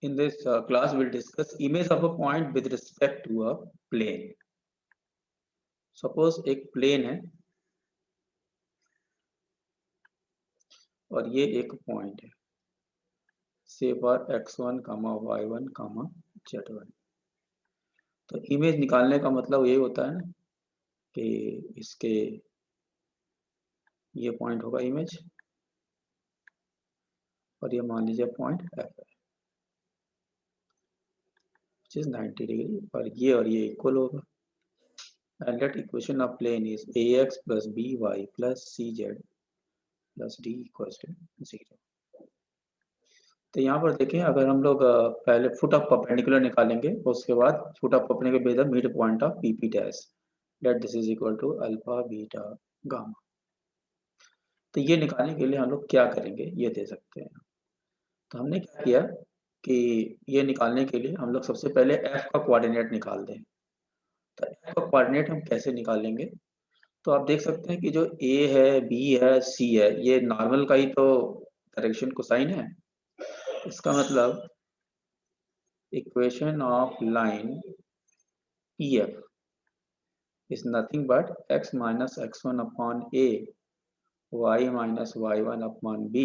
In this class, we'll discuss image of a point with respect to a plane. Suppose एक plane है और ये एक point है, say for x1, y1, z1. तो image निकालने का मतलब ये होता है ना कि इसके ये पॉइंट होगा इमेज और ये मान लीजिए पॉइंट f है, which is 90 डिग्री, और ये इक्वल होगा. And that equation of plane is ax plus by plus cz plus d equals to 0. तो यहाँ पर देखें, अगर हम लोग पहले फुट ऑफ परपेंडिकुलर निकालेंगे, उसके बाद foot of perpendicular by the mid point of PP dash, that this is equal to alpha beta gamma. तो ये निकालने के लिए हम लोग क्या करेंगे, ये दे सकते हैं. तो हमने क्या किया कि ये निकालने के लिए हम लोग सबसे पहले एफ का कोऑर्डिनेट निकाल दें. तो एफ का कोऑर्डिनेट हम कैसे निकालेंगे, तो आप देख सकते हैं कि जो ए है, बी है, सी है, ये नॉर्मल का ही तो डायरेक्शन कोसाइन है. इसका मतलब equation of line EF is nothing but x minus x1 upon a, y minus y1 upon b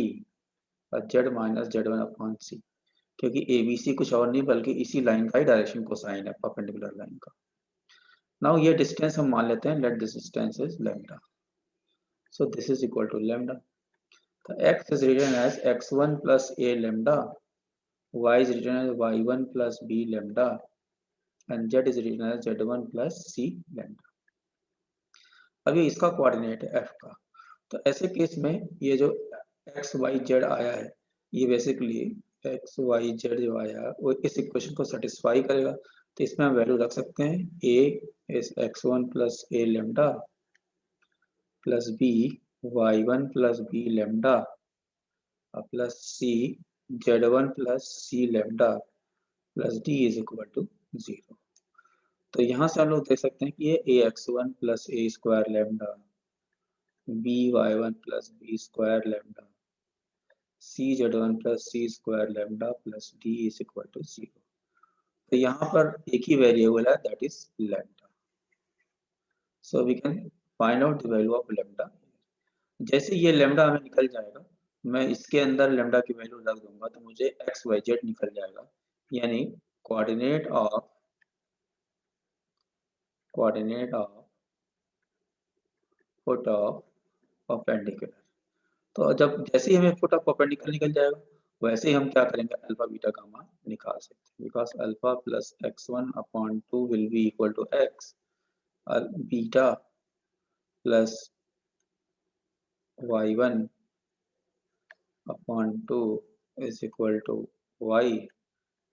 और z minus z1 upon c, क्योंकि ABC कुछ और नहीं बल्कि इसी लाइन का ही डायरेक्शन कोसाइन है, परपेंडिकुलर लाइन का. नाउ ये डिस्टेंस हम मान लेते हैं, let this distance is lambda. So this is equal to lambda. तो x is written as x1 plus a lambda, y is written as y1 plus b lambda, and z is written as z1 plus c lambda. अभी इसका coordinate है f का. तो ऐसे case में ये जो x y z आया है, ये बेसिकली x y z जो आया है वो इस इक्वेशन को सेटिस्फाई करेगा. तो इसमें हम वैल्यू रख सकते हैं, a is x1 plus a lambda plus b y1 plus b lambda plus c z1 plus c lambda plus d is equal to 0. तो यहाँ से हम लोग देख सकते हैं कि ये ax1 plus a square lambda, by1 plus b square lambda, cz1 plus c square lambda plus d is equal to 0. तो यहाँ पर एक ही वेरिएबल है, that is lambda. So we can find out the value of lambda. जैसे ये lambda हमें निकल जाएगा, मैं इसके अंदर lambda की वैल्यू रख दूंगा तो मुझे x y z निकल जाएगा, यानी coordinate of foot of perpendicular. तो जब जैसे ही हमें फुट ऑफ परपेंडिकुलर निकल जाएगा, वैसे ही हम क्या करेंगे, अल्फा बीटा गामा निकाल सकते हैं, because alpha plus x1 upon 2 will be equal to x, beta plus y1 upon 2 is equal to y,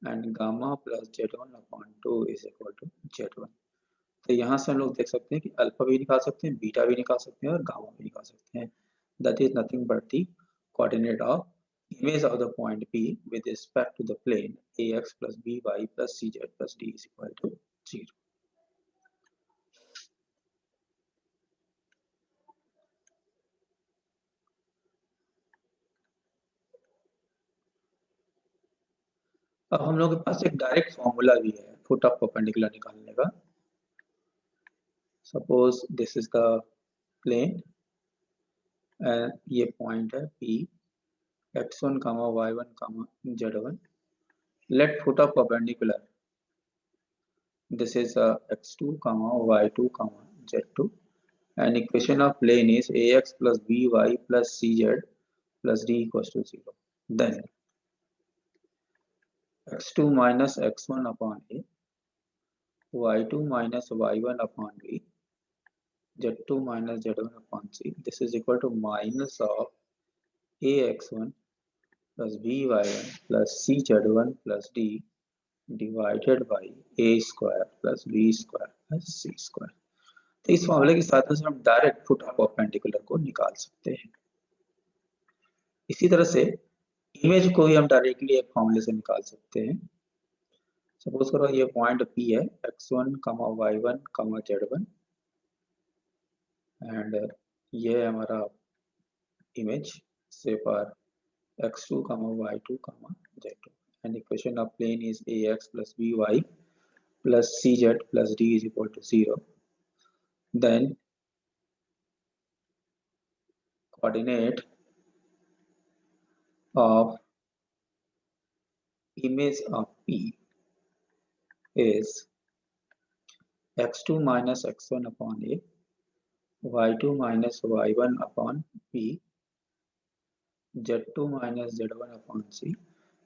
and gamma plus z1 upon 2 is equal to z1. तो यहाँ से हम लोग देख सकते हैं कि अल्फा भी निकाल सकते हैं, बीटा भी निकाल सकते हैं और गामा भी निकाल सकते हैं. That is nothing but the coordinate of image of the point P with respect to the plane ax plus by plus cz plus d is equal to 0. अब हम लोग के पास एक डायरेक्ट फॉर्मूला भी है फुट ऑफ परपेंडिकुलर निकालने का. Suppose this is the plane and ये पॉइंट है P, x1, y1, z1. Let foot of perpendicular, this is x2, y2, z2, and equation of plane is ax plus by plus cz plus d equals to 0. Then x2 minus x1 upon a, y2 minus y1 upon b, z2 minus z1 upon c. This is equal to minus of ax1 plus by1 plus cz1 plus d divided by a square plus b square plus c square. तो इस फॉर्मूले की सहायता से हम direct foot of perpendicular को निकाल सकते हैं. इसी तरह से इमेज को भी हम डायरेक्टली एक फॉर्मूले से निकाल सकते हैं. सपोज करो ये पॉइंट P है, x1, y1, z1, एंड ये है हमारा इमेज से for x2, y2, z2. and equation of plane is ax plus by plus cz plus d is equal to 0, then coordinate of image of P is x2 minus x1 upon A, y2 minus y1 upon P, z2 minus z1 upon C.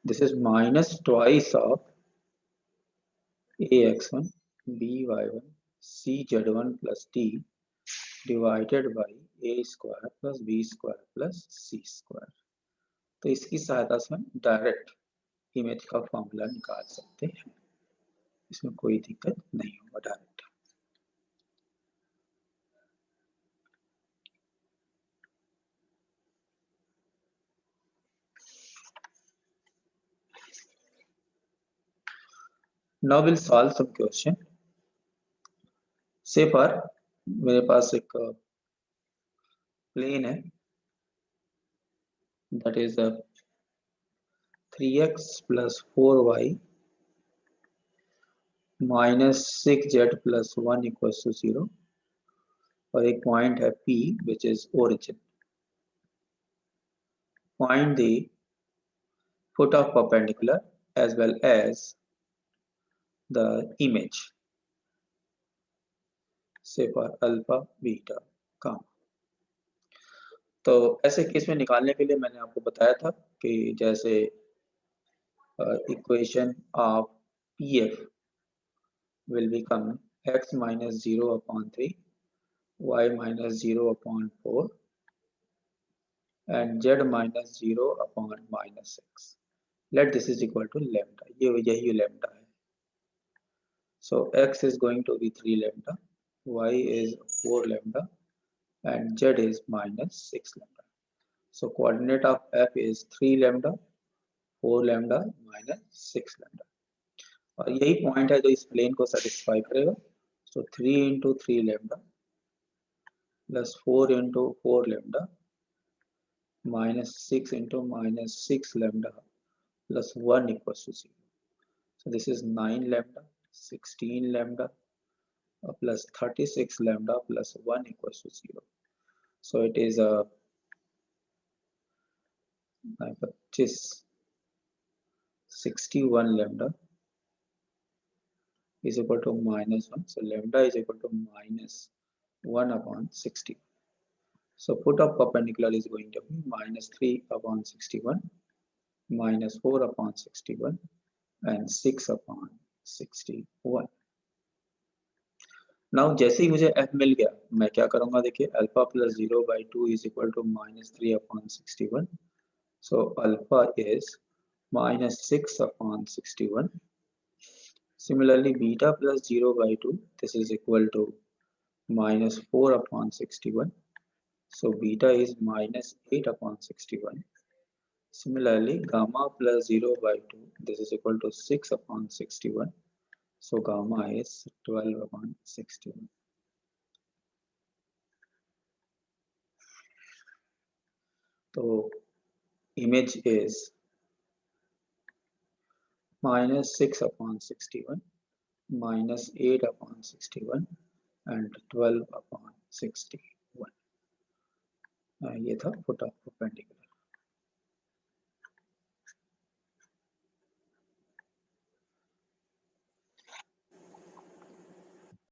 This is minus twice of ax1, by1, cz1 plus d divided by a square plus b square plus c square. तो इसकी सहायता से हम direct image का formula निकाल सकते हैं, इसमें कोई दिक्कत नहीं होगा direct. Now we'll solve some question. Say for मेरे पास एक प्लेन है, that is 3x plus 4y minus 6z plus 1 equals to 0, और एक पॉइंट है P which is origin. Find the foot of perpendicular as well as the image. Say for alpha, beta, gamma. तो ऐसे case में निकालने के लिए मैंने आपको बताया था कि जैसे equation of PF will become x minus 0 upon 3, y minus 0 upon 4, and z minus 0 upon minus 6. Let this is equal to lambda. यही lambda है. So x is going to be 3 lambda, y is 4 lambda, and z is minus 6 lambda. So coordinate of f is 3 lambda, 4 lambda minus 6 lambda. और यही point है जो इस plane को satisfy करेगा. So 3 into 3 lambda plus 4 into 4 lambda minus 6 into minus 6 lambda plus 1 equals to 0. So this is 9 lambda, 16 lambda plus 36 lambda plus 1 equals to 0. So it is a 61 lambda is equal to minus 1. So lambda is equal to minus 1 upon 60. So foot of perpendicular is going to be minus 3 upon 61, minus 4 upon 61, and 6 upon 61. Now जैसे ही मुझे f मिल गया, मैं क्या करूँगा देखिए, alpha plus 0/2 is equal to minus 3 upon 61. So alpha is minus 6 upon 61. Similarly, beta plus 0/2, this is equal to minus 4 upon 61. So beta is minus 8 upon 61. Similarly, gamma plus 0/2, this is equal to 6 upon 61. So gamma is 12 upon 61. So image is minus 6 upon 61, minus 8 upon 61, and 12 upon 61. ये था foot of perpendicular.